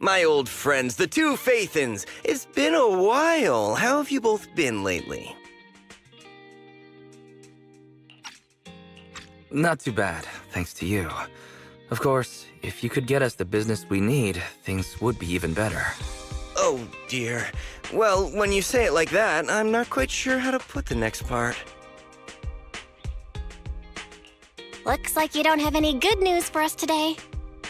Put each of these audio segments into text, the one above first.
My old friends, the two Faithins. It's been a while. How have you both been lately? Not too bad, thanks to you. Of course, if you could get us the business we need, things would be even better. Oh, dear. Well, when you say it like that, I'm not quite sure how to put the next part. Looks like you don't have any good news for us today.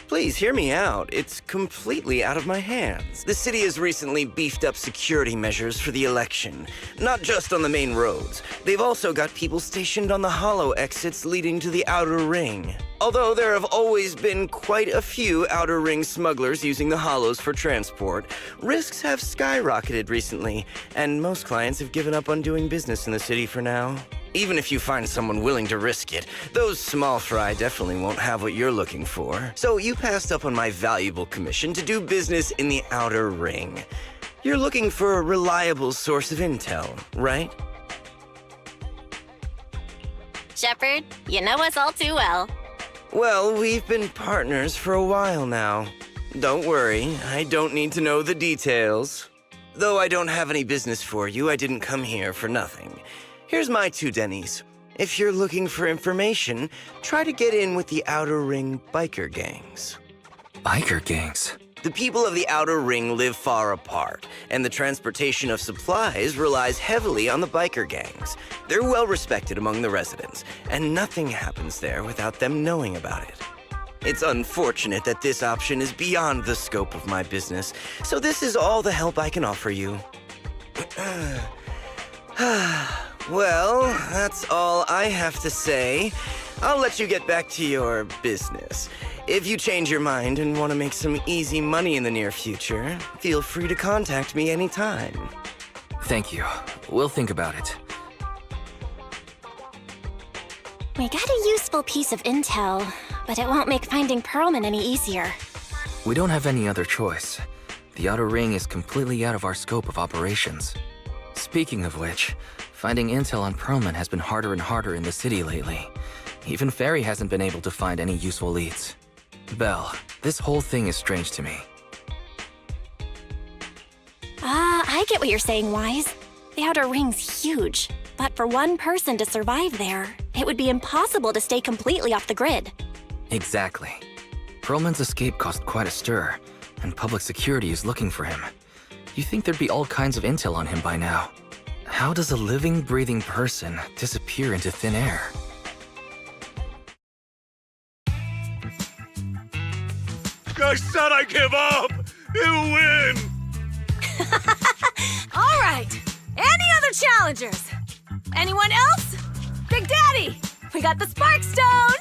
Please hear me out. It's completely out of my hands. The city has recently beefed up security measures for the election. Not just on the main roads. They've also got people stationed on the hollow exits leading to the outer ring. Although there have always been quite a few outer ring smugglers using the hollows for transport, risks have skyrocketed recently, and most clients have given up on doing business in the city for now. Even if you find someone willing to risk it, those small fry definitely won't have what you're looking for. So you passed up on my valuable commission to do business in the outer ring. You're looking for a reliable source of intel, right? Shepard, you know us all too well. Well, we've been partners for a while now. Don't worry, I don't need to know the details. Though I don't have any business for you, I didn't come here for nothing. Here's my 2 Denny's. If you're looking for information, try to get in with the Outer Ring biker gangs. Biker gangs? The people of the Outer Ring live far apart, and the transportation of supplies relies heavily on the biker gangs. They're well respected among the residents, and nothing happens there without them knowing about it. It's unfortunate that this option is beyond the scope of my business, so this is all the help I can offer you. Well, that's all I have to say. I'll let you get back to your business. If you change your mind and want to make some easy money in the near future, feel free to contact me anytime. Thank you. We'll think about it. We got a useful piece of intel, but it won't make finding Pearlman any easier. We don't have any other choice. The Outer Ring is completely out of our scope of operations. Speaking of which, finding intel on Pearlman has been harder and harder in the city lately. Even Fairy hasn't been able to find any useful leads. Belle, this whole thing is strange to me. I get what you're saying, Wise. The Outer Ring's huge, but for one person to survive there, it would be impossible to stay completely off the grid. Exactly. Pearlman's escape caused quite a stir, and public security is looking for him. You'd think there'd be all kinds of intel on him by now. How does a living, breathing person disappear into thin air? I said I give up! You win! All right. Any other challengers? Anyone else? Big Daddy, we got the Spark Stone!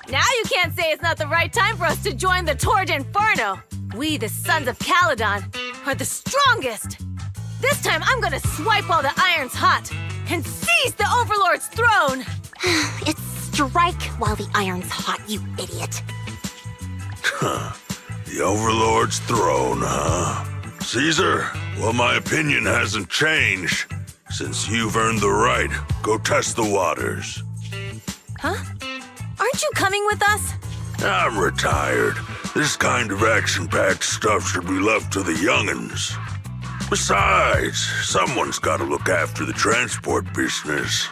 Now you can't say it's not the right time for us to join the Torrid Inferno. We, the Sons of Caledon, are the strongest. This time I'm gonna swipe while the iron's hot and seize the Overlord's throne! It's strike while the iron's hot, you idiot. The Overlord's throne, huh? Caesar, well, my opinion hasn't changed. Since you've earned the right, go test the waters. Huh? Aren't you coming with us? I'm retired. This kind of action-packed stuff should be left to the young'uns. Besides, someone's gotta look after the transport business.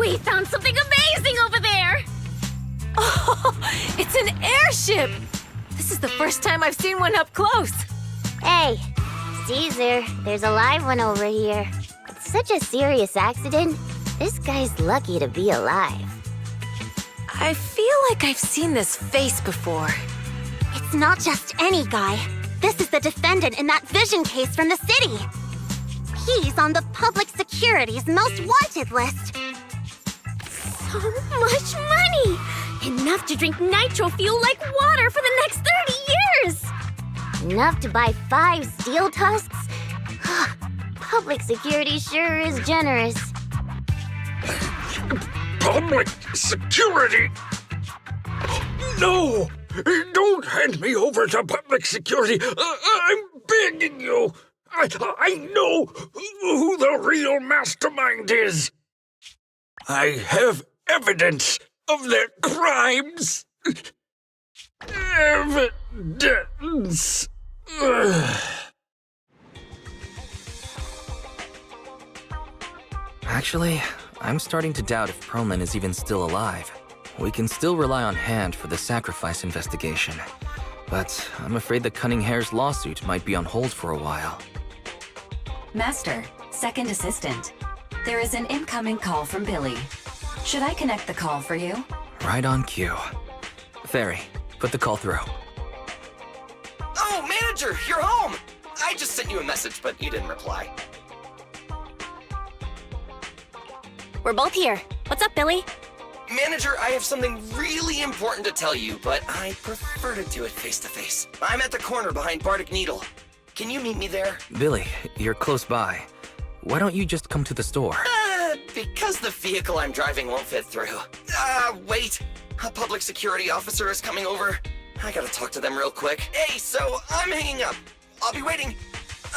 We found something amazing over there! Oh, it's an airship! This is the first time I've seen one up close. Hey, Caesar, there's a live one over here. It's such a serious accident. This guy's lucky to be alive. I feel like I've seen this face before. It's not just any guy. This is the defendant in that vision case from the city. He's on the public security's most wanted list. So much money! Enough to drink nitro fuel like water for the next 30 years! Enough to buy 5 steel tusks? Public security sure is generous. Public security? No! Don't hand me over to public security! I'm begging you! I know who the real mastermind is! I have evidence of their crimes! Evidence! Actually, I'm starting to doubt if Perlman is even still alive. We can still rely on Hand for the sacrifice investigation, but I'm afraid the Cunning Hare's lawsuit might be on hold for a while. Master, second assistant. There is an incoming call from Billy. Should I connect the call for you? Right on cue. Fairy, put the call through. Oh, manager, you're home! I just sent you a message, but you didn't reply. We're both here. What's up, Billy? Manager, I have something really important to tell you, but I prefer to do it face-to-face. I'm at the corner behind Bardic Needle. Can you meet me there? Billy, you're close by. Why don't you just come to the store? Because the vehicle I'm driving won't fit through. Wait. A public security officer is coming over. I gotta talk to them real quick. Hey, so I'm hanging up. I'll be waiting.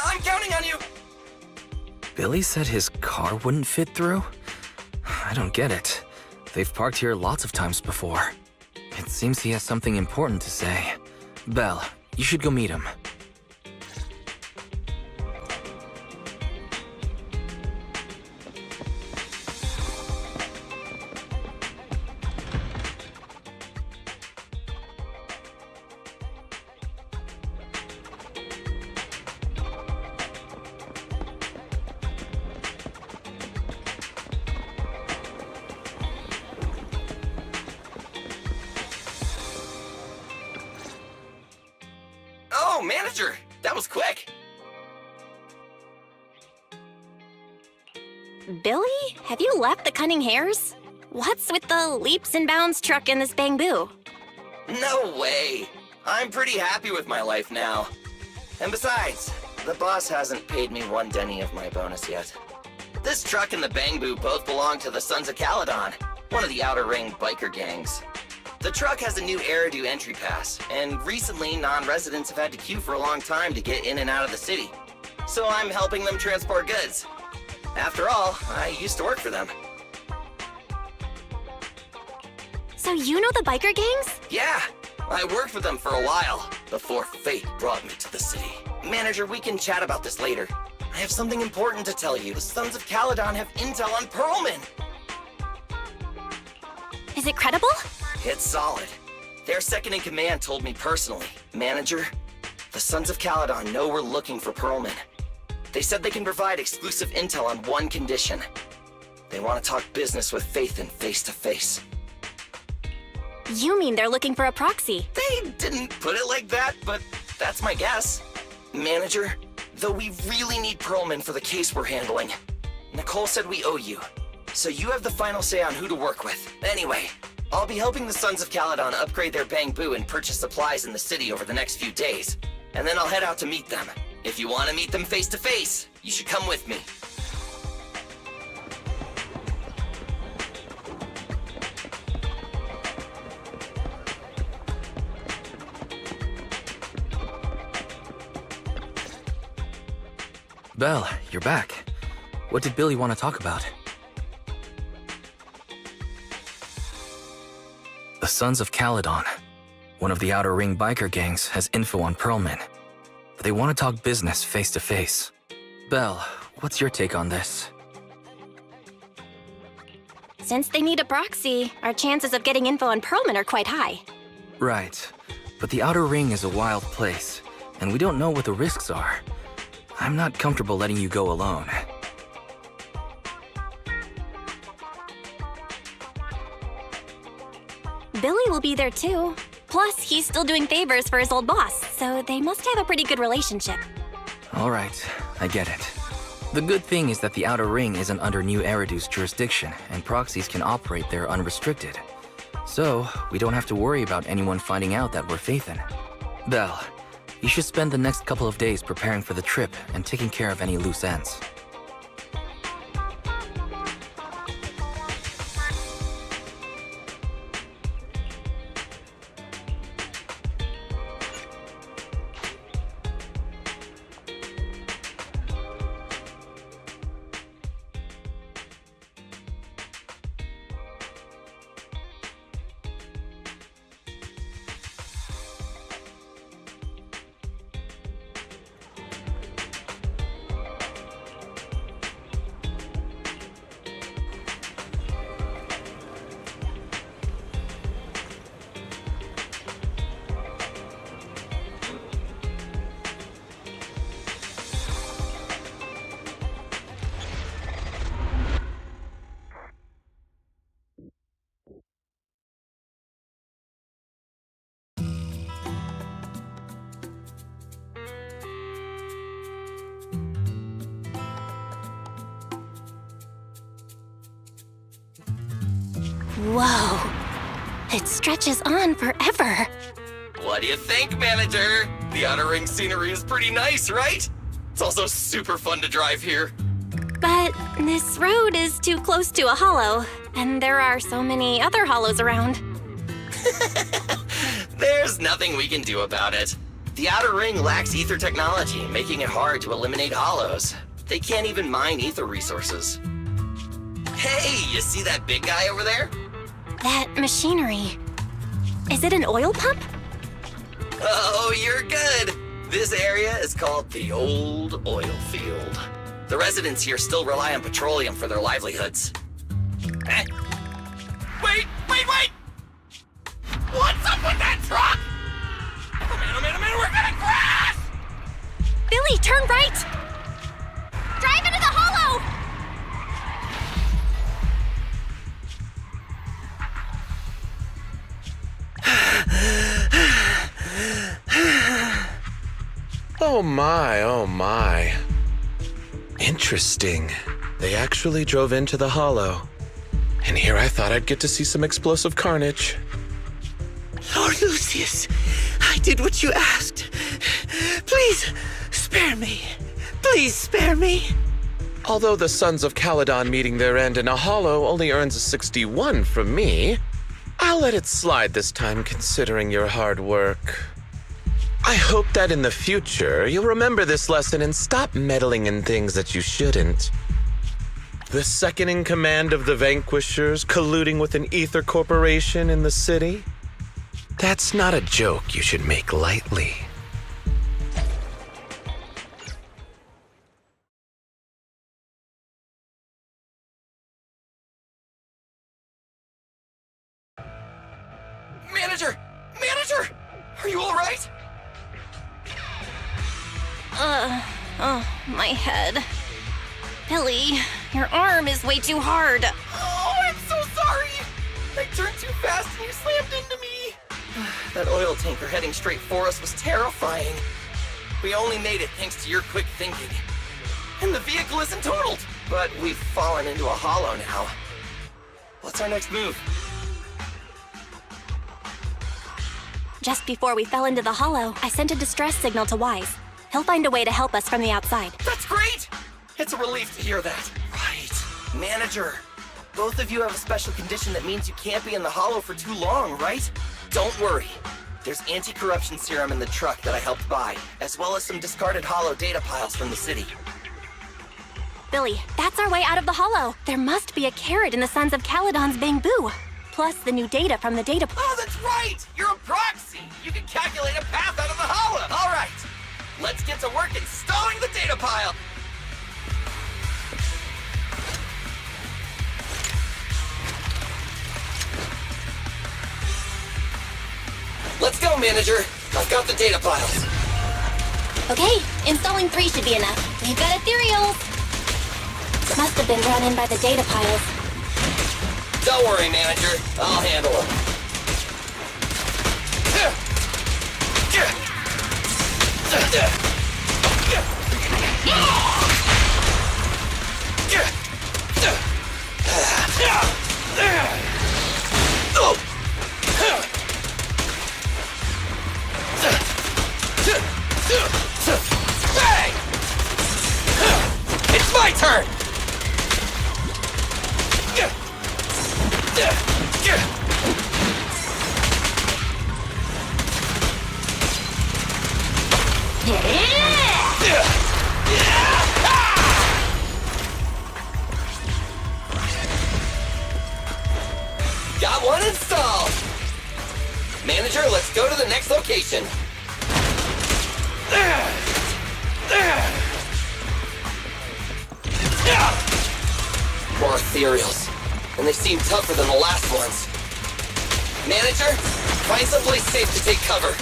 I'm counting on you. Billy said his car wouldn't fit through? I don't get it. They've parked here lots of times before. It seems he has something important to say. Belle, you should go meet him. Oh, manager, that was quick. Billy, have you left the Cunning Hares? What's with the leaps and bounds truck in this bamboo? No way. I'm pretty happy with my life now. And besides, the boss hasn't paid me 1 denny of my bonus yet. This truck and the Bangbu both belong to the Sons of Caledon, one of the Outer Ring biker gangs. The truck has a new Eridu entry pass, and recently non-residents have had to queue for a long time to get in and out of the city. So I'm helping them transport goods. After all, I used to work for them. So you know the biker gangs? Yeah, I worked with them for a while, before fate brought me to the city. Manager, we can chat about this later. I have something important to tell you. The Sons of Caledon have intel on Perlman. Is it credible? It's solid. Their second-in-command told me personally. Manager, the Sons of Caledon know we're looking for Perlman. They said they can provide exclusive intel on one condition. They want to talk business with Faithin face-to-face. You mean they're looking for a proxy? They didn't put it like that, but that's my guess. Manager, though we really need Perlman for the case we're handling, Nicole said we owe you. So you have the final say on who to work with. Anyway, I'll be helping the Sons of Caledon upgrade their Bangbu and purchase supplies in the city over the next few days. And then I'll head out to meet them. If you want to meet them face to face, you should come with me. Belle, you're back. What did Billy want to talk about? The Sons of Caledon, one of the Outer Ring biker gangs, has info on Perlman. They want to talk business face to face. Belle, what's your take on this? Since they need a proxy, our chances of getting info on Perlman are quite high. Right. But the Outer Ring is a wild place, and we don't know what the risks are. I'm not comfortable letting you go alone. Billy will be there too. Plus, he's still doing favors for his old boss, so they must have a pretty good relationship. All right, I get it. The good thing is that the Outer Ring isn't under New Eridu's jurisdiction, and proxies can operate there unrestricted. So, we don't have to worry about anyone finding out that we're Phaethon. Belle, you should spend the next couple of days preparing for the trip and taking care of any loose ends. Whoa. It stretches on forever. What do you think, manager? The Outer Ring scenery is pretty nice, right? It's also super fun to drive here. But this road is too close to a hollow, and there are so many other hollows around. There's nothing we can do about it. The Outer Ring lacks ether technology, making it hard to eliminate hollows. They can't even mine ether resources. Hey, you see that big guy over there? That machinery. Is it an oil pump? Oh, you're good. This area is called the Old Oil Field. The residents here still rely on petroleum for their livelihoods. Eh? Wait! What's up with that truck? Oh man, we're gonna crash! Billy, turn right! Drive into the hollow! Oh my. Interesting. They actually drove into the hollow. And here I thought I'd get to see some explosive carnage. Lord Lucius, I did what you asked. Please, spare me. Please spare me. Although the Sons of Caledon meeting their end in a hollow only earns a 61 from me, I'll let it slide this time considering your hard work. I hope that in the future you'll remember this lesson and stop meddling in things that you shouldn't. The second in command of the Vanquishers colluding with an ether corporation in the city? That's not a joke you should make lightly. Manager! Are you alright? My head. Billy, your arm is way too hard. Oh, I'm so sorry! I turned too fast and you slammed into me! That oil tanker heading straight for us was terrifying. We only made it thanks to your quick thinking. And the vehicle isn't totaled, but we've fallen into a hollow now. What's our next move? Just before we fell into the hollow, I sent a distress signal to Wise. He'll find a way to help us from the outside. That's great! It's a relief to hear that. Right. Manager, both of you have a special condition that means you can't be in the hollow for too long, right? Don't worry. There's anti-corruption serum in the truck that I helped buy, as well as some discarded hollow data piles from the city. Billy, that's our way out of the hollow. There must be a carrot in the Sons of Caledon's Bamboo. Plus the new data from the data... Oh, that's right! You're a proxy! You can calculate a path out of the hollow! All right! Let's get to work installing the data pile! Let's go, manager. I've got the data files. Okay, installing 3 should be enough. We've got ethereals. Must have been run in by the data piles. Don't worry, manager. I'll handle them. Bang! It's my turn! Got one installed! Manager, let's go to the next location. More ethereals. And they seem tougher than the last ones. Manager, find someplace safe to take cover.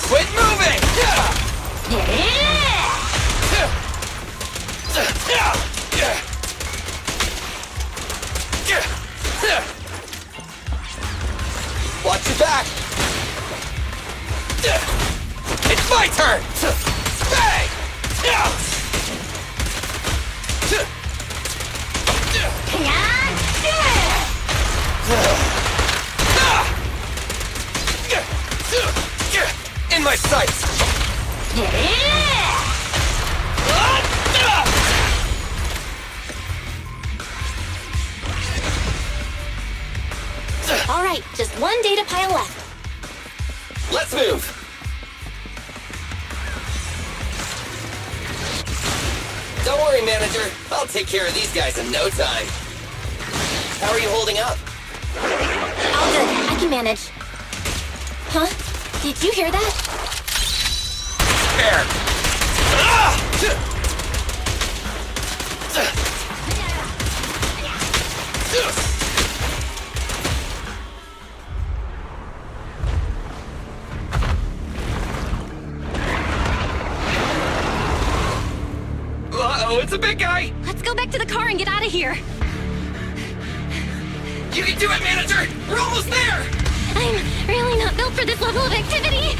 Quit moving! Watch your back! It's my turn! Bang! In my sights! All right, just 1 data pile left. Let's move! Don't worry, manager. I'll take care of these guys in no time. How are you holding up? All good, I can manage. Huh? Did you hear that? Fair! Uh-oh, it's a big guy! Let's go back to the car and get out of here. You can do it, manager! We're almost there! I'm really not built for this level of activity.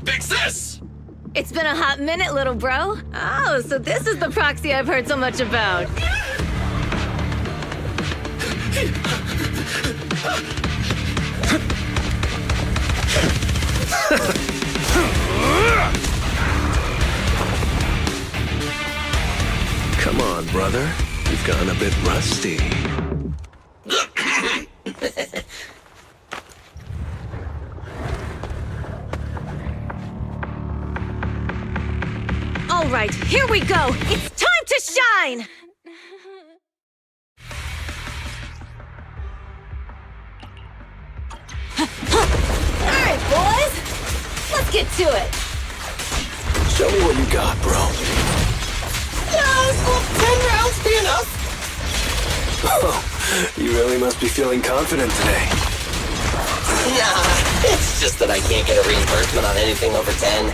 Big sis! It's been a hot minute, little bro. Oh, so this is the proxy I've heard so much about. Come on, brother. You've gotten a bit rusty. All right, here we go. It's time to shine! All right, boys. Let's get to it. Show me what you got, bro. Will 10 rounds be enough? Oh, you really must be feeling confident today. Nah, it's just that I can't get a reimbursement on anything over 10.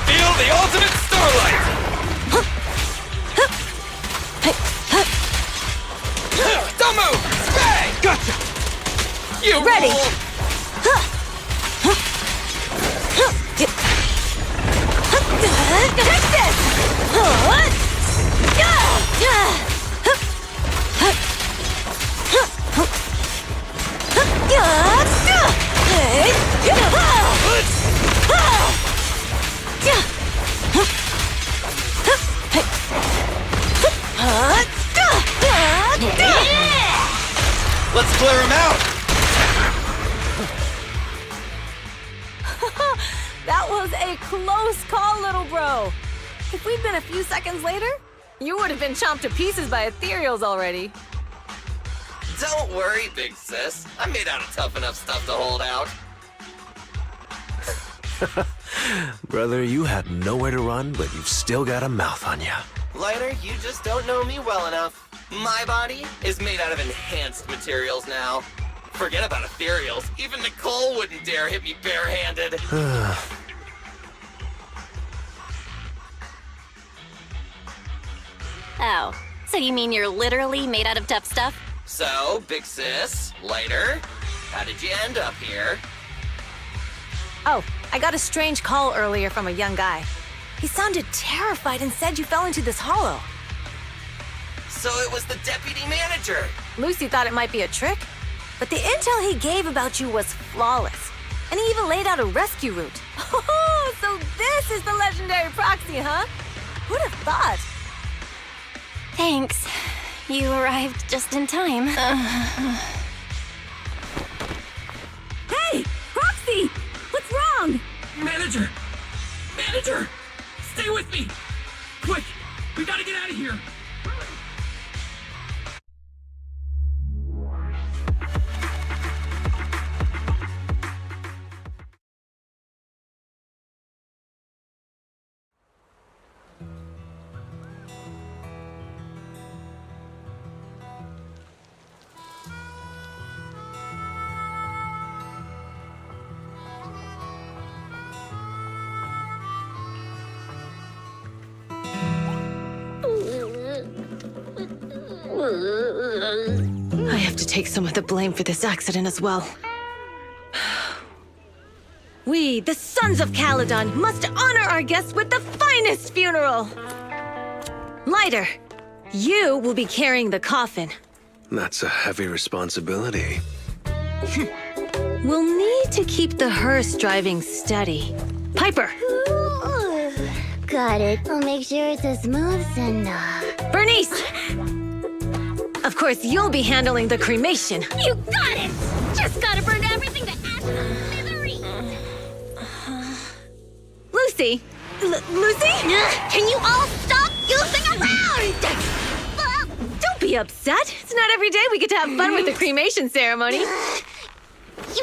Feel the ultimate starlight! Don't move! Bang! Gotcha! You Ready. rule. That was a close call, little bro. If we'd been a few seconds later, you would have been chomped to pieces by ethereals already. Don't worry, big sis. I'm made out of tough enough stuff to hold out. Brother, you had nowhere to run, but you've still got a mouth on you. Lighter, you just don't know me well enough. My body is made out of enhanced materials now. Forget about ethereals. Even Nicole wouldn't dare hit me barehanded. Oh, so you mean you're literally made out of tough stuff? So, big sis, Lighter, how did you end up here? Oh, I got a strange call earlier from a young guy. He sounded terrified and said you fell into this hollow. So it was the deputy manager. Lucy thought it might be a trick, but the intel he gave about you was flawless. And he even laid out a rescue route. Oh, so this is the legendary proxy, huh? Who'd have thought? Thanks. You arrived just in time. Hey, Proxy! What's wrong? Manager! Manager! Stay with me! Quick! We gotta get out of here! I have to take some of the blame for this accident as well. We, the Sons of Caledon, must honor our guests with the finest funeral! Lighter, you will be carrying the coffin. That's a heavy responsibility. We'll need to keep the hearse driving steady. Piper! Ooh, got it. I'll make sure it's as smooth and Bernice! Of course, you'll be handling the cremation. You got it! Just gotta burn everything to ashes and smithereens! Lucy! Lucy? Can you all stop goofing around? Don't be upset. It's not every day we get to have fun with the cremation ceremony. You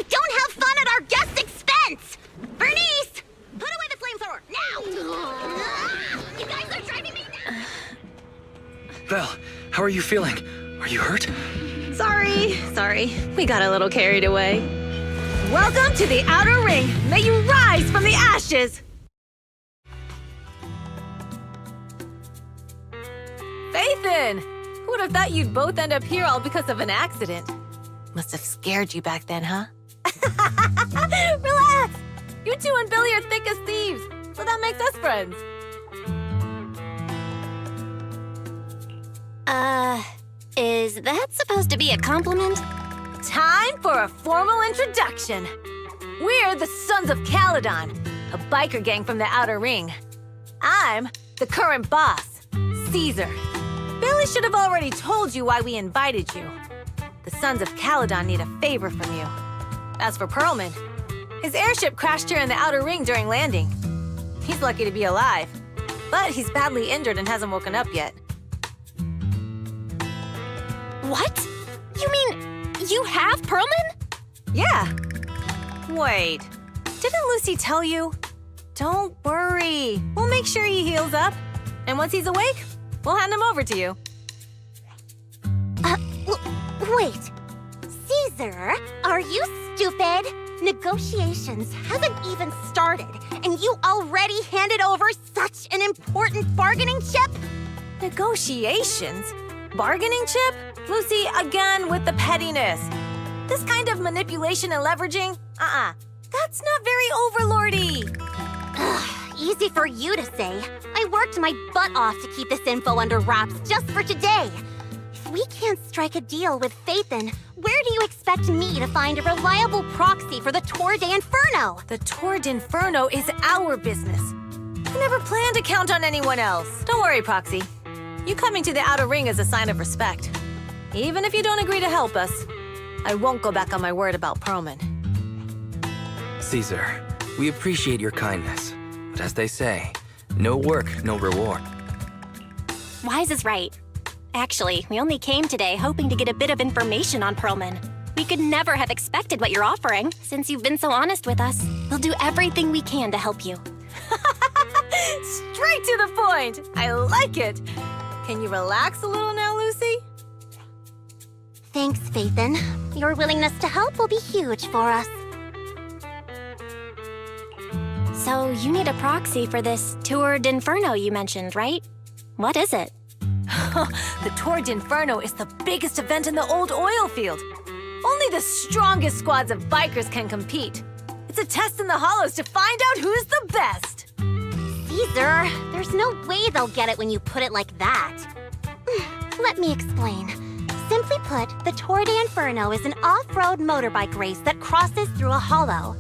don't have fun at our guest expense! Bernice! Put away the flamethrower, now! You guys are driving me nuts! Val, how are you feeling? Are you hurt? Sorry. We got a little carried away. Welcome to the Outer Ring. May you rise from the ashes! Faithin! Who would have thought you'd both end up here all because of an accident? Must have scared you back then, huh? Relax! You two and Billy are thick as thieves, so that makes us friends. Is that supposed to be a compliment? Time for a formal introduction. We're the Sons of Caledon, a biker gang from the Outer Ring. I'm the current boss, Caesar. Billy should have already told you why we invited you. The Sons of Caledon need a favor from you. As for Perlman, his airship crashed here in the Outer Ring during landing. He's lucky to be alive, but he's badly injured and hasn't woken up yet. What? You mean you have Perlman? Yeah. Wait, didn't Lucy tell you? Don't worry. We'll make sure he heals up. And once he's awake, we'll hand him over to you. Wait. Caesar, are you stupid? Negotiations haven't even started, and you already handed over such an important bargaining chip? Negotiations? Bargaining chip? Lucy, again with the pettiness. This kind of manipulation and leveraging? That's not very overlordy. Easy for you to say. I worked my butt off to keep this info under wraps just for today. If we can't strike a deal with Faithin, where do you expect me to find a reliable proxy for the Tour de Inferno? The Tour de Inferno is our business. I never planned to count on anyone else. Don't worry, Proxy. You coming to the Outer Ring is a sign of respect. Even if you don't agree to help us, I won't go back on my word about Perlman. Caesar, We appreciate your kindness, but as they say, no work, no reward. Wise is right. Actually, we only came today hoping to get a bit of information on Perlman. We could never have expected what you're offering, since you've been so honest with us. We'll do everything we can to help you. Straight to the point! I like it! Can you relax a little now, Lucy? Thanks, Phaethon. Your willingness to help will be huge for us. So you need a proxy for this Tour d'Inferno you mentioned, right? What is it? The Tour d'Inferno is the biggest event in the old oil field. Only the strongest squads of bikers can compete. It's a test in the hollows to find out who's the best. Caesar, there's no way they'll get it when you put it like that. Let me explain. Simply put, the Tour d'Inferno is an off-road motorbike race that crosses through a hollow.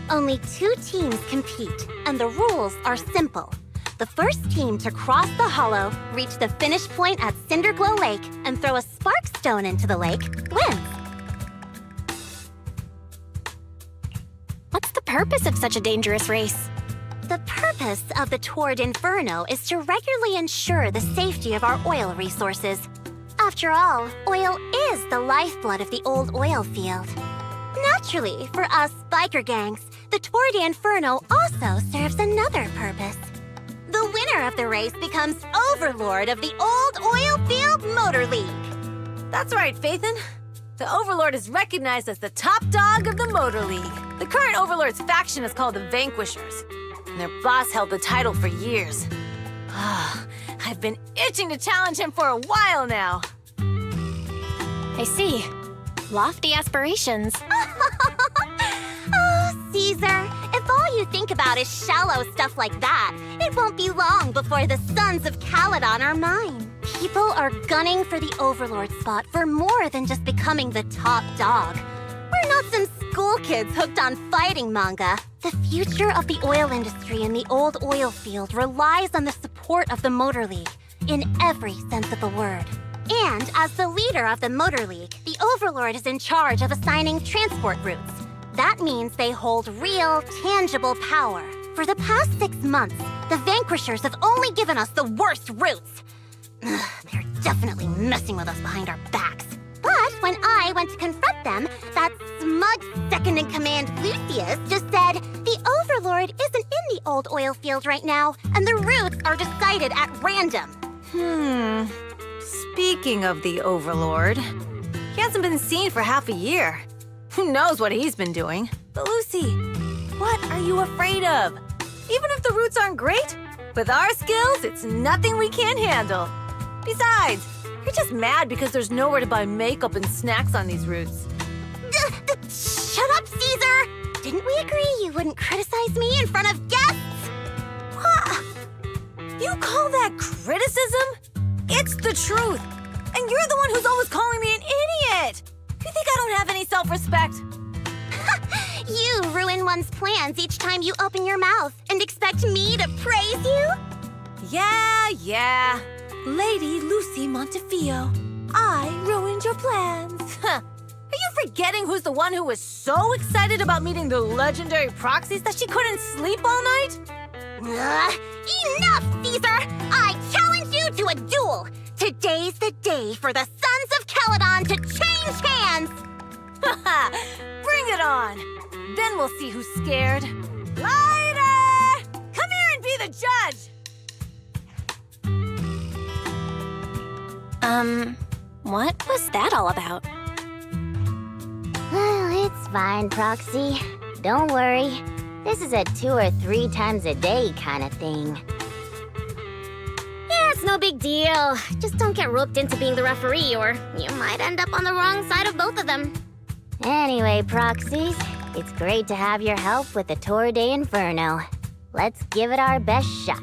Only 2 teams compete, and the rules are simple. The first team to cross the hollow, reach the finish point at Cinderglow Lake, and throw a spark stone into the lake wins. What's the purpose of such a dangerous race? The purpose of the Tour d'Inferno is to regularly ensure the safety of our oil resources. After all, oil is the lifeblood of the old oil field. Naturally, for us biker gangs, the Tour d'Inferno also serves another purpose. The winner of the race becomes overlord of the old oil field motor league. That's right, Phaethon. The Overlord is recognized as the top dog of the Motor League. The current Overlord's faction is called the Vanquishers, and their boss held the title for years. I've been itching to challenge him for a while now. I see. Lofty aspirations. Oh, Caesar, if all you think about is shallow stuff like that, it won't be long before the sons of Caledon are mine. People are gunning for the Overlord spot for more than just becoming the top dog. We're not some school kids hooked on fighting manga. The future of the oil industry in the old oil field relies on the support of the Motor League, in every sense of the word. And as the leader of the Motor League, the Overlord is in charge of assigning transport routes. That means they hold real, tangible power. For the past 6 months, the Vanquishers have only given us the worst routes. They're definitely messing with us behind our backs. But when I went to confront them, that smug second-in-command Lucius just said, the Overlord isn't in the old oil field right now, and the routes are decided at random. Speaking of the Overlord, he hasn't been seen for half a year. Who knows what he's been doing? But Lucy, what are you afraid of? Even if the routes aren't great, with our skills, it's nothing we can't handle. Besides, you're just mad because there's nowhere to buy makeup and snacks on these routes. Shut up, Caesar! Didn't we agree you wouldn't criticize me in front of guests? What? You call that criticism? It's the truth. And you're the one who's always calling me an idiot. You think I don't have any self-respect? You ruin one's plans each time you open your mouth and expect me to praise you? Yeah. Lady Lucy Montefiore, I ruined your plans. Are you forgetting who's the one who was so excited about meeting the legendary proxies that she couldn't sleep all night? Enough, Caesar! I challenge you to a duel! Today's the day for the Sons of Caledon to change hands! Bring it on! Then we'll see who's scared. Lighter! Come here and be the judge! What was that all about? Well, it's fine, Proxy. Don't worry. This is a 2 or 3 times a day kind of thing. Yeah, it's no big deal. Just don't get roped into being the referee, or you might end up on the wrong side of both of them. Anyway, Proxies, it's great to have your help with the Tour d'Inferno. Let's give it our best shot.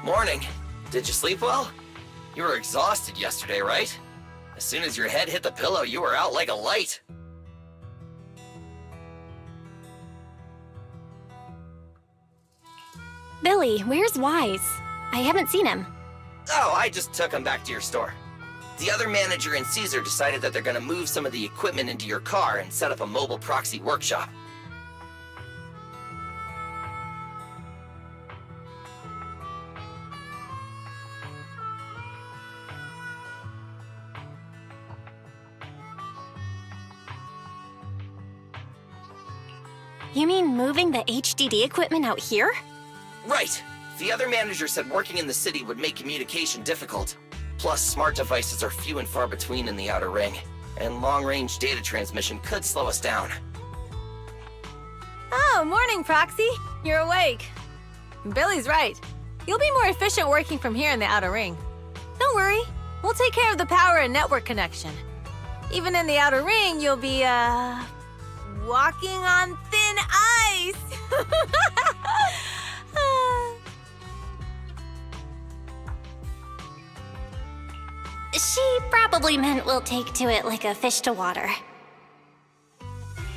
Morning. Did you sleep well? You were exhausted yesterday, right? As soon as your head hit the pillow, you were out like a light. Billy, where's Wise? I haven't seen him. Oh, I just took him back to your store. The other manager and Caesar decided that they're gonna move some of the equipment into your car and set up a mobile proxy workshop. You mean moving the HDD equipment out here? Right. The other manager said working in the city would make communication difficult. Plus, smart devices are few and far between in the Outer Ring, and long-range data transmission could slow us down. Oh, morning, Proxy. You're awake. Billy's right. You'll be more efficient working from here in the Outer Ring. Don't worry. We'll take care of the power and network connection. Even in the Outer Ring, you'll be, walking on thin ice. She probably meant we'll take to it like a fish to water.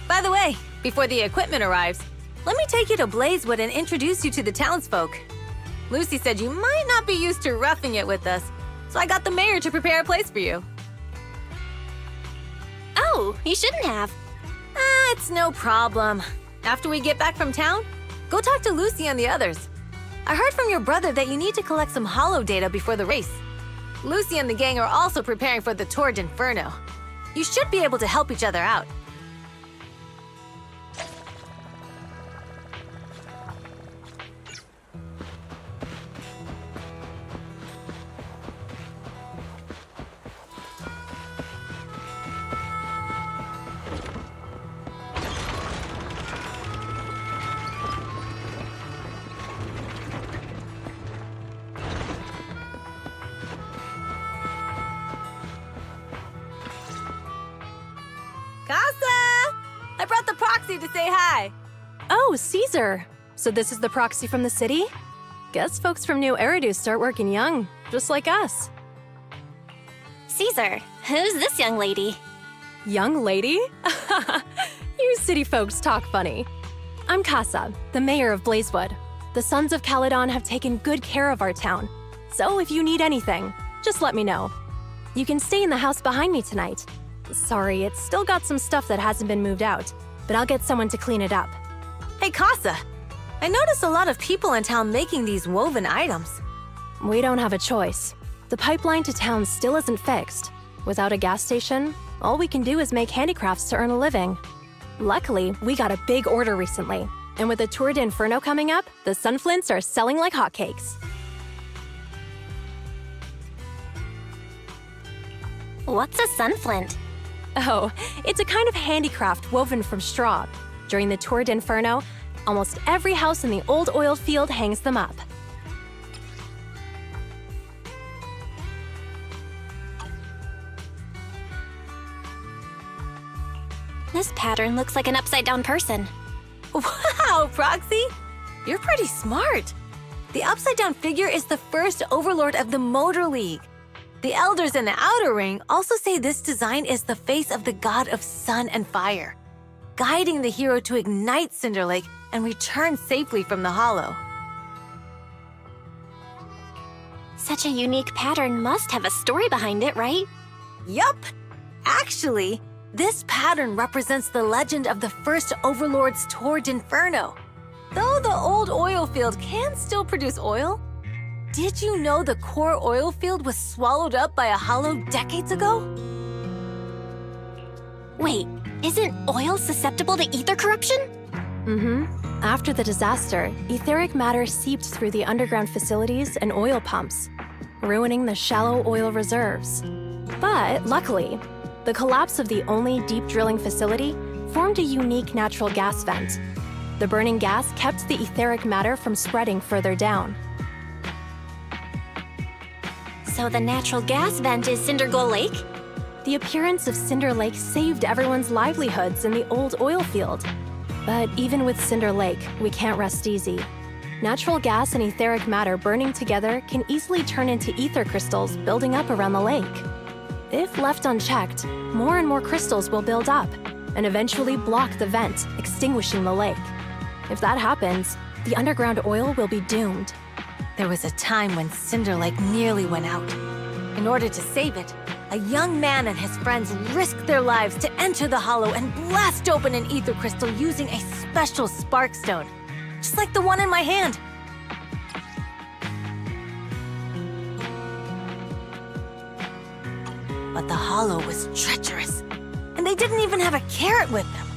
By the way, before the equipment arrives, let me take you to Blazewood and introduce you to the townsfolk. Lucy said you might not be used to roughing it with us, so I got the mayor to prepare a place for you. Oh, you shouldn't have. It's no problem. After we get back from town, go talk to Lucy and the others. I heard from your brother that you need to collect some holo data before the race. Lucy and the gang are also preparing for the Tour d'Inferno. You should be able to help each other out. Casa! I brought the proxy to say hi. Oh, Caesar. So this is the proxy from the city? Guess folks from New Eridu start working young, just like us. Caesar, who's this young lady? Young lady? You city folks talk funny. I'm Casa, the mayor of Blazewood. The Sons of Caledon have taken good care of our town. So if you need anything, just let me know. You can stay in the house behind me tonight. Sorry, it's still got some stuff that hasn't been moved out, but I'll get someone to clean it up. Hey, Casa. I noticed a lot of people in town making these woven items. We don't have a choice. The pipeline to town still isn't fixed. Without a gas station, all we can do is make handicrafts to earn a living. Luckily, we got a big order recently, and with the Tour d'Inferno coming up, the sunflints are selling like hotcakes. What's a sunflint? Oh, it's a kind of handicraft woven from straw. During the Tour d'Inferno, almost every house in the old oil field hangs them up. This pattern looks like an upside-down person. Wow, Proxy! You're pretty smart. The upside-down figure is the first overlord of the Motor League. The elders in the Outer Ring also say this design is the face of the god of sun and fire, guiding the hero to ignite Cinder Lake and return safely from the hollow. Such a unique pattern must have a story behind it, right? Yup! Actually, this pattern represents the legend of the first Overlord's Tour d'Inferno. Though the old oil field can still produce oil, did you know the core oil field was swallowed up by a hollow decades ago? Wait, isn't oil susceptible to ether corruption? Mm-hmm. After the disaster, etheric matter seeped through the underground facilities and oil pumps, ruining the shallow oil reserves. But luckily, the collapse of the only deep drilling facility formed a unique natural gas vent. The burning gas kept the etheric matter from spreading further down. So the natural gas vent is Cinder Lake? The appearance of Cinder Lake saved everyone's livelihoods in the old oil field. But even with Cinder Lake, we can't rest easy. Natural gas and etheric matter burning together can easily turn into ether crystals building up around the lake. If left unchecked, more and more crystals will build up and eventually block the vent, extinguishing the lake. If that happens, the underground oil will be doomed. There was a time when Cinder Lake nearly went out. In order to save it, a young man and his friends risked their lives to enter the hollow and blast open an ether crystal using a special spark stone, just like the one in my hand. But the hollow was treacherous, and they didn't even have a carrot with them.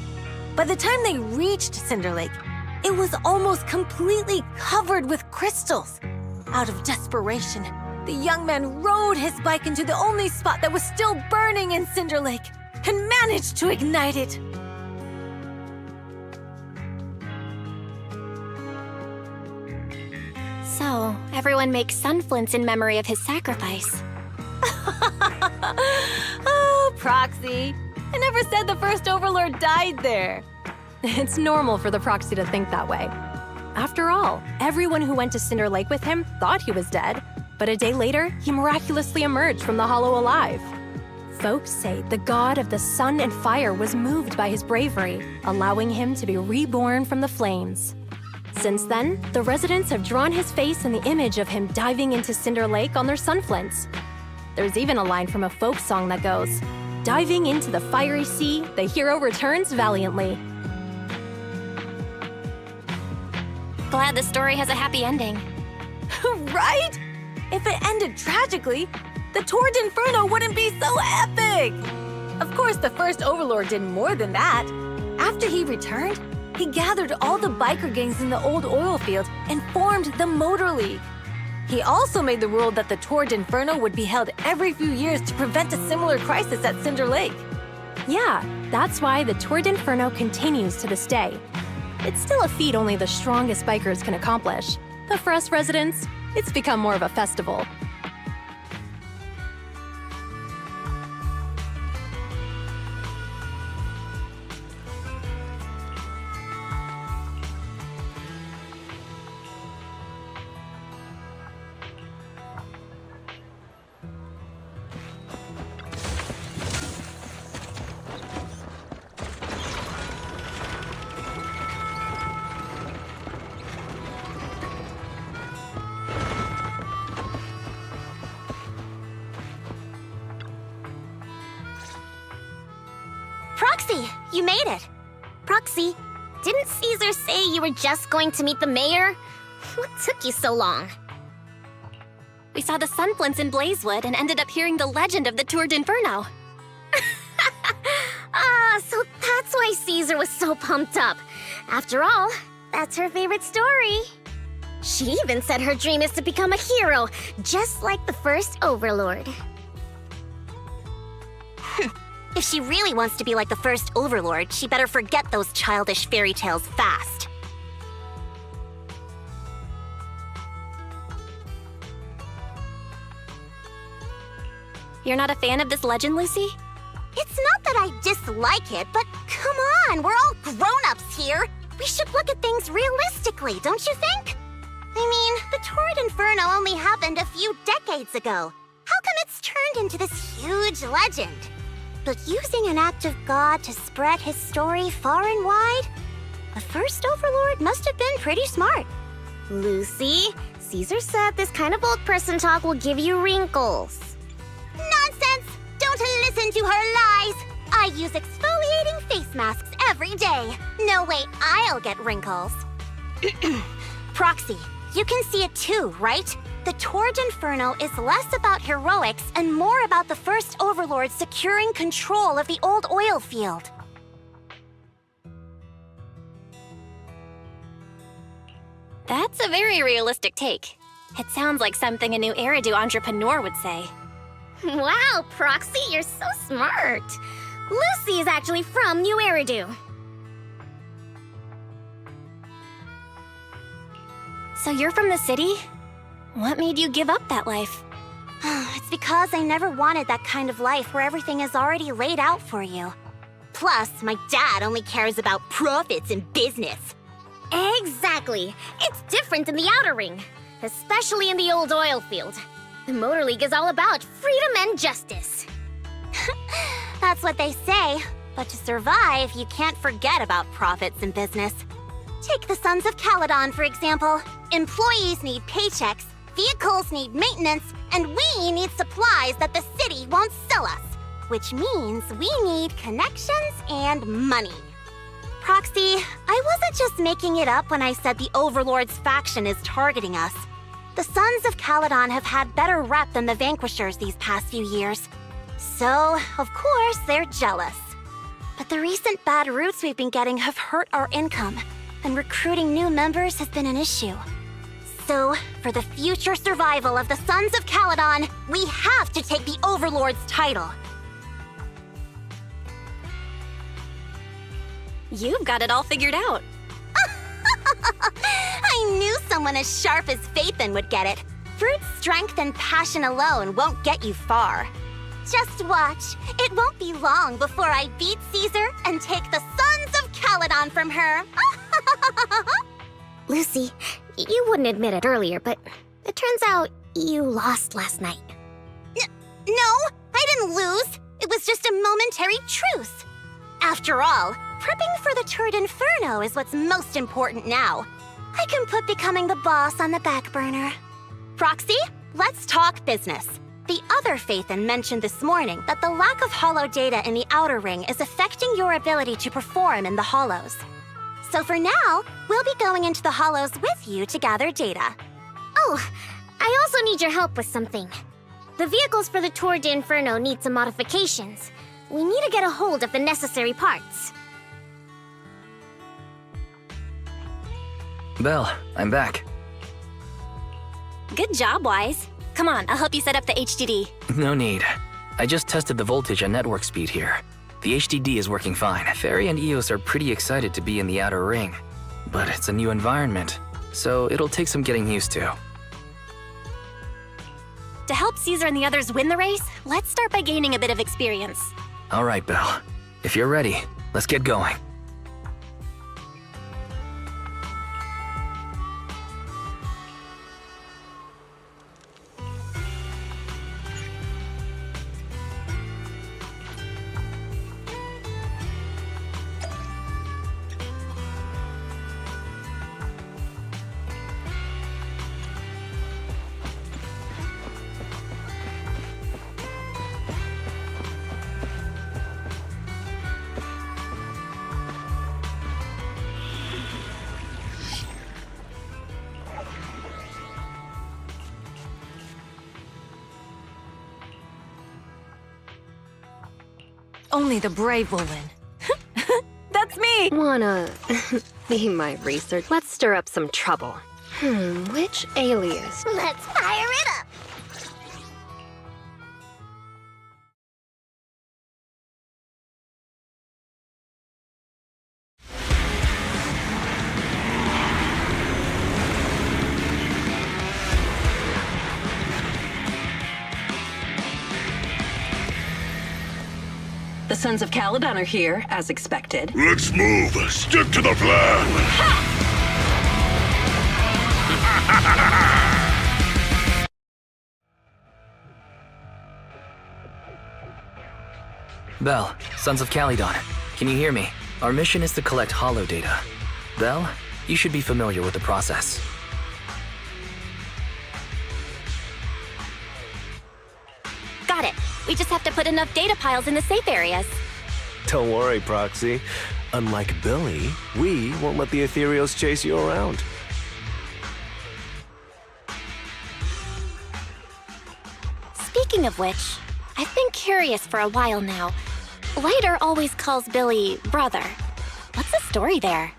By the time they reached Cinder Lake, it was almost completely covered with crystals. Out of desperation, the young man rode his bike into the only spot that was still burning in Cinder Lake and managed to ignite it. So, everyone makes sunflints in memory of his sacrifice. Oh, Proxy. I never said the first Overlord died there. It's normal for the Proxy to think that way. After all, everyone who went to Cinder Lake with him thought he was dead, but a day later, he miraculously emerged from the hollow alive. Folks say the god of the sun and fire was moved by his bravery, allowing him to be reborn from the flames. Since then, the residents have drawn his face and the image of him diving into Cinder Lake on their sunflints. There's even a line from a folk song that goes, "Diving into the fiery sea, the hero returns valiantly." Glad the story has a happy ending. Right? If it ended tragically, the Tour d'Inferno wouldn't be so epic! Of course, the first Overlord did more than that. After he returned, he gathered all the biker gangs in the old oil field and formed the Motor League. He also made the rule that the Tour d'Inferno would be held every few years to prevent a similar crisis at Cinder Lake. Yeah, that's why the Tour d'Inferno continues to this day. It's still a feat only the strongest bikers can accomplish, but for us residents, it's become more of a festival. Proxy, you made it. Proxy, didn't Caesar say you were just going to meet the mayor? What took you so long? We saw the sunflints in Blazewood and ended up hearing the legend of the Tour d'Inferno. So that's why Caesar was so pumped up. After all, that's her favorite story. She even said her dream is to become a hero, just like the first Overlord. If she really wants to be like the first Overlord, she better forget those childish fairy tales fast. You're not a fan of this legend, Lucy? It's not that I dislike it, but come on, we're all grown-ups here. We should look at things realistically, don't you think? I mean, the Tour d'Inferno only happened a few decades ago. How come it's turned into this huge legend? But using an act of God to spread his story far and wide? The first Overlord must have been pretty smart. Lucy, Caesar said this kind of old person talk will give you wrinkles. Nonsense! Don't listen to her lies! I use exfoliating face masks every day. No way I'll get wrinkles. Proxy, you can see it too, right? The Tour d'Inferno is less about heroics and more about the first Overlord securing control of the old oil field. That's a very realistic take. It sounds like something a new Eridu entrepreneur would say. Wow, Proxy, you're so smart. Lucy is actually from New Eridu. So you're from the city? What made you give up that life? It's because I never wanted that kind of life where everything is already laid out for you. Plus, my dad only cares about profits and business. Exactly. It's different in the Outer Ring, especially in the old oil field. The Motor League is all about freedom and justice. That's what they say. But to survive, you can't forget about profits in business. Take the Sons of Caledon, for example. Employees need paychecks, vehicles need maintenance, and we need supplies that the city won't sell us. Which means we need connections and money. Proxy, I wasn't just making it up when I said the Overlord's faction is targeting us. The Sons of Caledon have had better rep than the Vanquishers these past few years. So, of course, they're jealous. But the recent bad routes we've been getting have hurt our income, and recruiting new members has been an issue. So, for the future survival of the Sons of Caledon, we have to take the Overlord's title. You've got it all figured out. I knew someone as sharp as Phaethon would get it. Brute strength and passion alone won't get you far. Just watch. It won't be long before I beat Caesar and take the Sons of Caledon from her. Lucy, you wouldn't admit it earlier, but it turns out you lost last night. No, I didn't lose. It was just a momentary truce. After all, prepping for the Tour d'Inferno is what's most important now. I can put becoming the boss on the back burner. Proxy, let's talk business. The other Phaethon mentioned this morning that the lack of holo data in the Outer Ring is affecting your ability to perform in the holos. So for now, we'll be going into the holos with you to gather data. Oh, I also need your help with something. The vehicles for the Tour d'Inferno need some modifications. We need to get a hold of the necessary parts. Belle, I'm back. Good job, Wise. Come on, I'll help you set up the HDD. No need. I just tested the voltage and network speed here. The HDD is working fine. Fairy and Eos are pretty excited to be in the Outer Ring. But it's a new environment, so it'll take some getting used to. To help Caesar and the others win the race, let's start by gaining a bit of experience. All right, Belle. If you're ready, let's get going. Only the brave will win. That's me! Wanna be my research? Let's stir up some trouble. Which alias? Let's fire it up! The Sons of Caledon are here, as expected. Let's move. Stick to the plan. Belle, Sons of Caledon, can you hear me? Our mission is to collect holo data. Belle, you should be familiar with the process. Got it. We just have to put enough data piles in the safe areas. Don't worry, Proxy. Unlike Billy, we won't let the Ethereals chase you around. Speaking of which, I've been curious for a while now. Ryder always calls Billy brother. What's the story there?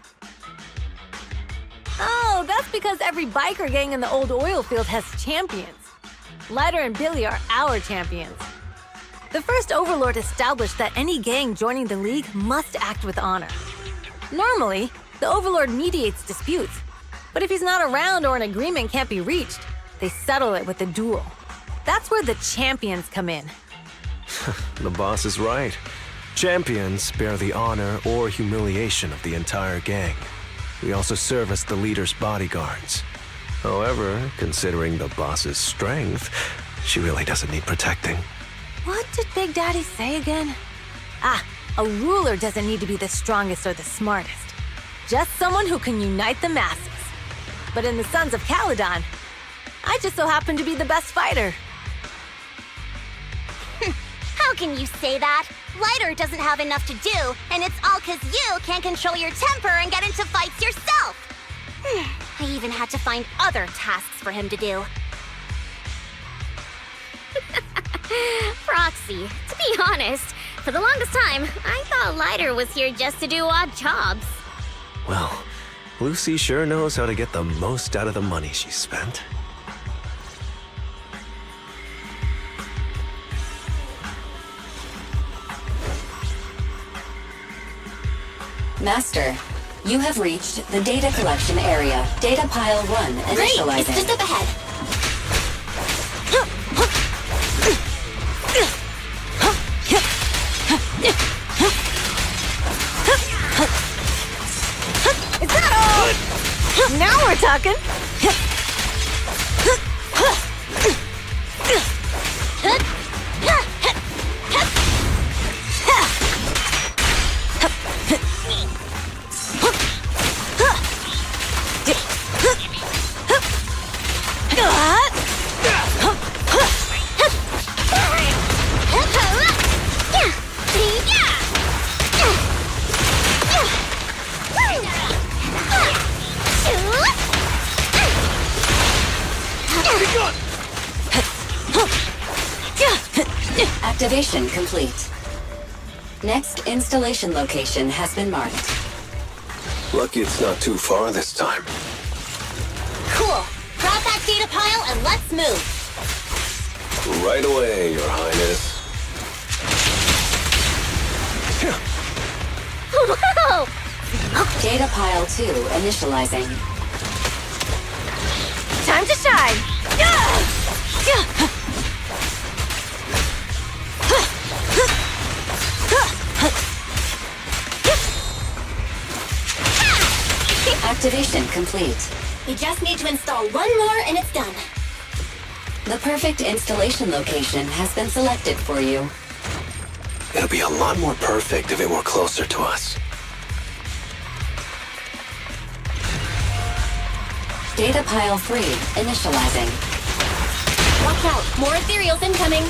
Oh, that's because every biker gang in the old oil field has champions. Ryder and Billy are our champions. The first Overlord established that any gang joining the League must act with honor. Normally, the Overlord mediates disputes, but if he's not around or an agreement can't be reached, they settle it with a duel. That's where the champions come in. The boss is right. Champions bear the honor or humiliation of the entire gang. We also serve as the leader's bodyguards. However, considering the boss's strength, she really doesn't need protecting. What did Big Daddy say again? A ruler doesn't need to be the strongest or the smartest. Just someone who can unite the masses. But in the Sons of Caledon, I just so happen to be the best fighter. How can you say that? Lighter doesn't have enough to do, and it's all 'cause you can't control your temper and get into fights yourself. I even had to find other tasks for him to do. Proxy, to be honest, for the longest time, I thought Lighter was here just to do odd jobs. Well, Lucy sure knows how to get the most out of the money she spent. Master, you have reached the data collection area. Data pile 1 initializing. Great, it's just up ahead. Is that all? Now we're talking. Activation complete. Next installation location has been marked. Lucky it's not too far this time. Cool. Grab that data pile and let's move. Right away, Your Highness. Whoa! Data pile 2 initializing. Time to shine. Activation complete. We just need to install one more and it's done. The perfect installation location has been selected for you. It'll be a lot more perfect if it were closer to us. Data pile 3 initializing. Watch out, more ethereals incoming.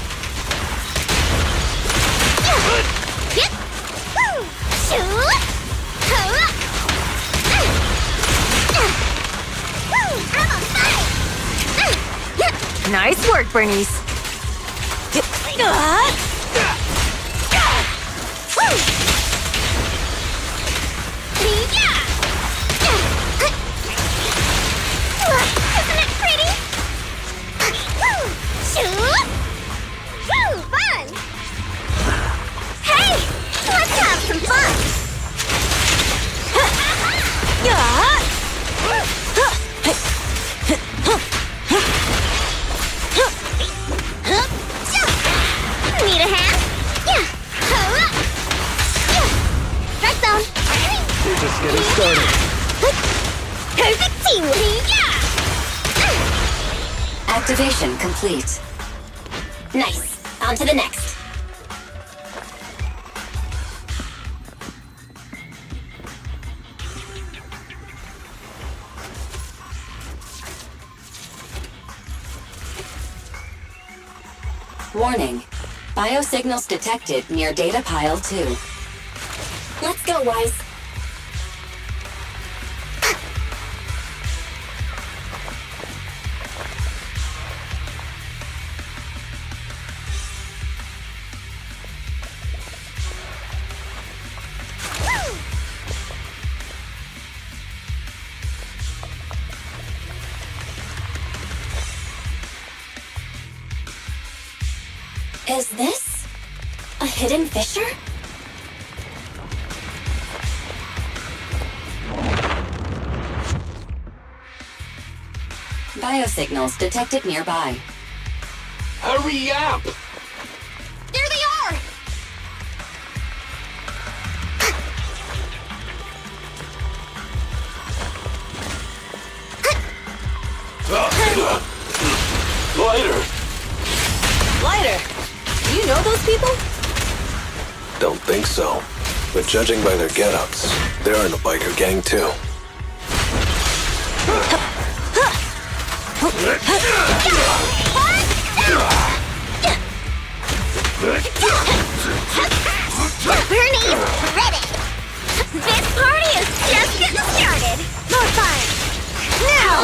Nice work, Bernice. Isn't it pretty? Woo, fun! Hey, let's have some fun! Need a hand? Yeah. Strike zone. We're just getting started. Perfect teamwork. Activation complete. Nice. On to the next. Warning. Biosignals detected near data pile 2. Let's go, Wise. Is this a hidden fissure? Biosignals detected nearby. Hurry up! There they are! Lighter, do you know those people? Don't think so. But judging by their get-ups, they're in a biker gang too. Bernie, ready! This party is just getting started! More fun! Now!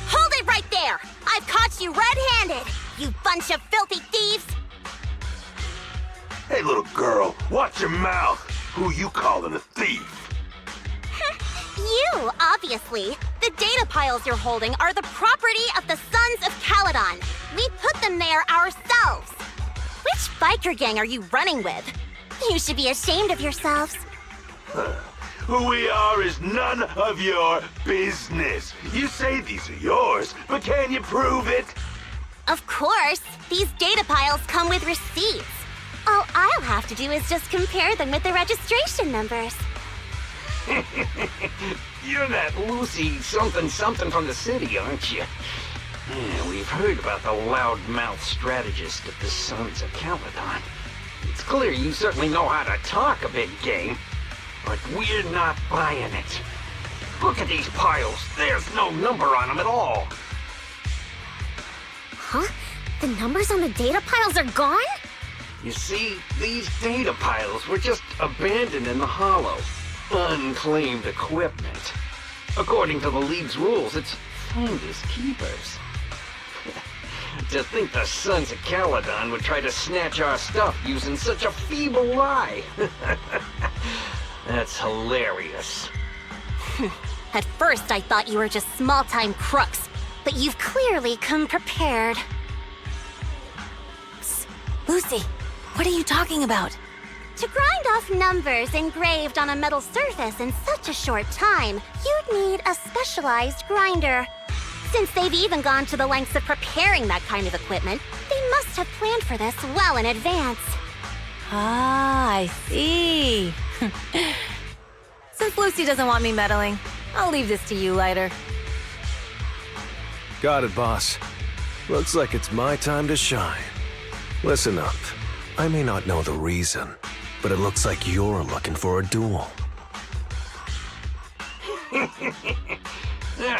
Hold it right there! I've caught you red-handed, you bunch of filthy thieves! Hey, little girl, watch your mouth. Who you calling a thief? You, obviously. The data piles you're holding are the property of the Sons of Caledon. We put them there ourselves. Which biker gang are you running with? You should be ashamed of yourselves. Who we are is none of your business. You say these are yours, but can you prove it? Of course. These data piles come with receipts. All I'll have to do is just compare them with the registration numbers. You're that Lucy something from the city, aren't you? Yeah, we've heard about the loudmouth strategist of the Sons of Caledon. It's clear you certainly know how to talk a big game, but we're not buying it. Look at these piles. There's no number on them at all. Huh? The numbers on the data piles are gone? You see, these data piles were just abandoned in the hollow. Unclaimed equipment. According to the League's rules, it's finders keepers. To think the Sons of Caledon would try to snatch our stuff using such a feeble lie. That's hilarious. At first, I thought you were just small-time crooks, but you've clearly come prepared. Psst. Lucy, what are you talking about? To grind off numbers engraved on a metal surface in such a short time, you'd need a specialized grinder. Since they've even gone to the lengths of preparing that kind of equipment, they must have planned for this well in advance. Ah, I see. Since Lucy doesn't want me meddling, I'll leave this to you, Lighter. Got it, boss. Looks like it's my time to shine. Listen up. I may not know the reason, but it looks like you're looking for a duel.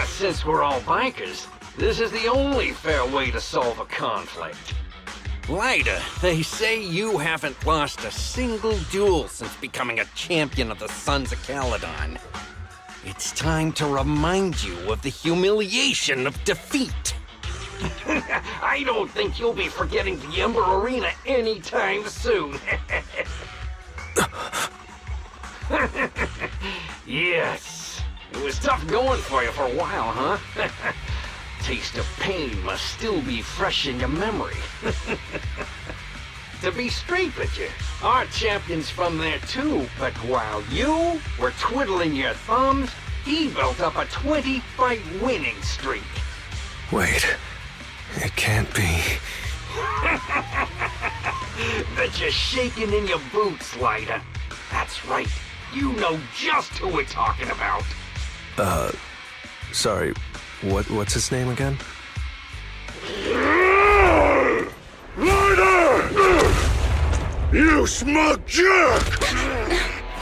Since we're all bikers, this is the only fair way to solve a conflict. Lighter, they say you haven't lost a single duel since becoming a champion of the Sons of Caledon. It's time to remind you of the humiliation of defeat. I don't think you'll be forgetting the Ember Arena anytime soon. Yes, it was tough going for you for a while, huh? Taste of pain must still be fresh in your memory. To be straight with you, our champion's from there too, but while you were twiddling your thumbs, he built up a 20-fight winning streak. Wait, it can't be. Bet you're shaking in your boots, Lighter. That's right, you know just who we're talking about. Sorry, what's his name again? Lighter! You smug jerk!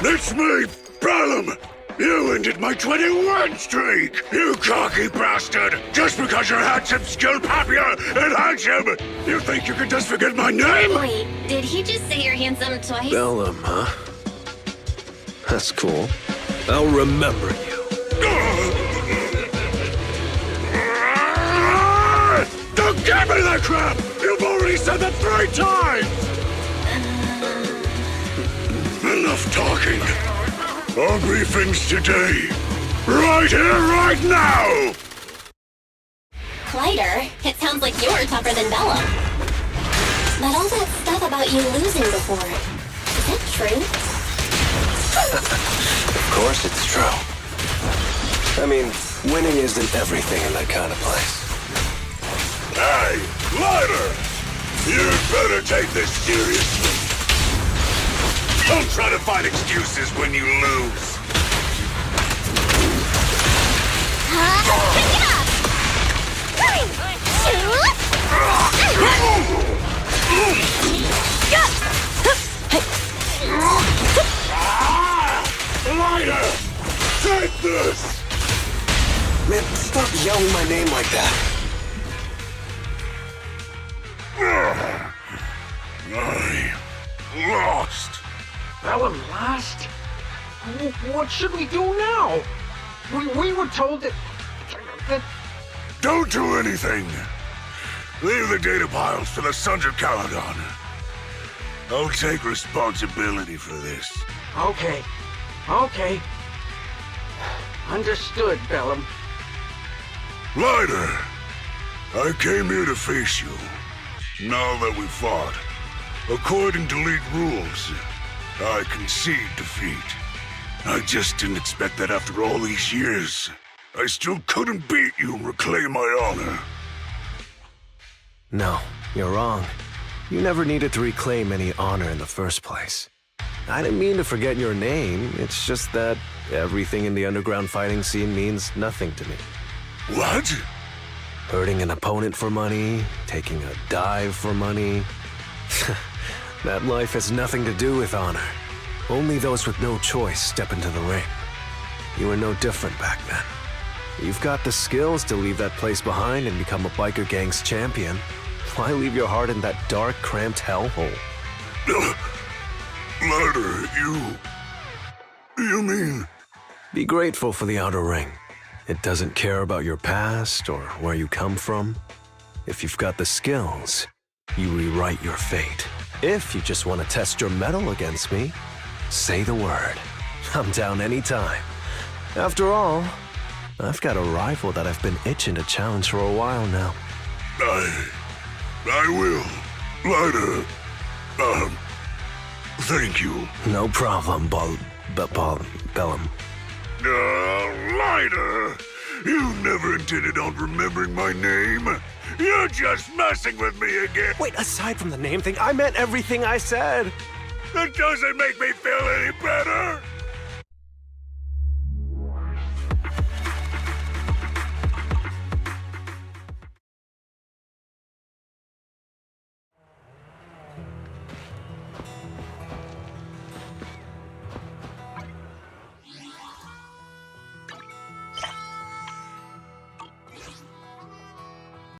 It's me, Bellum! You ended my 21 streak! You cocky bastard! Just because you're handsome, skilled, happier, and handsome! You think you can just forget my name? Wait, did he just say you're handsome twice? Bellum, huh? That's cool. I'll remember you. Don't give me that crap! You've already said that 3 times! Enough talking. Our briefings today. Right here, right now! Lighter, it sounds like you're tougher than Bella. But all that stuff about you losing before, is that true? Of course it's true. I mean, winning isn't everything in that kind of place. Hey, Lighter! You'd better take this seriously. Don't try to find excuses when you lose. Pick it up! Lighter! Take this! Man, stop yelling my name like that. I lost. Bellum lost? What should we do now? We were told that... Don't do anything. Leave the data piles to the Sons of Caledon. I'll take responsibility for this. Okay. Understood, Bellum. Lighter, I came here to face you. Now that we've fought, according to League rules, I concede defeat. I just didn't expect that after all these years, I still couldn't beat you and reclaim my honor. No, you're wrong. You never needed to reclaim any honor in the first place. I didn't mean to forget your name, it's just that everything in the underground fighting scene means nothing to me. What? Hurting an opponent for money, taking a dive for money. That life has nothing to do with honor. Only those with no choice step into the ring. You were no different back then. You've got the skills to leave that place behind and become a biker gang's champion. Why leave your heart in that dark, cramped hellhole? Lighter, you mean... Be grateful for the outer ring. It doesn't care about your past or where you come from. If you've got the skills, you rewrite your fate. If you just want to test your mettle against me, say the word. I'm down anytime. After all, I've got a rival that I've been itching to challenge for a while now. I will. Lighter. Thank you. No problem, Bellum. Lighter! You never intended on remembering my name. You're just messing with me again. Wait, aside from the name thing, I meant everything I said. That doesn't make me feel any better.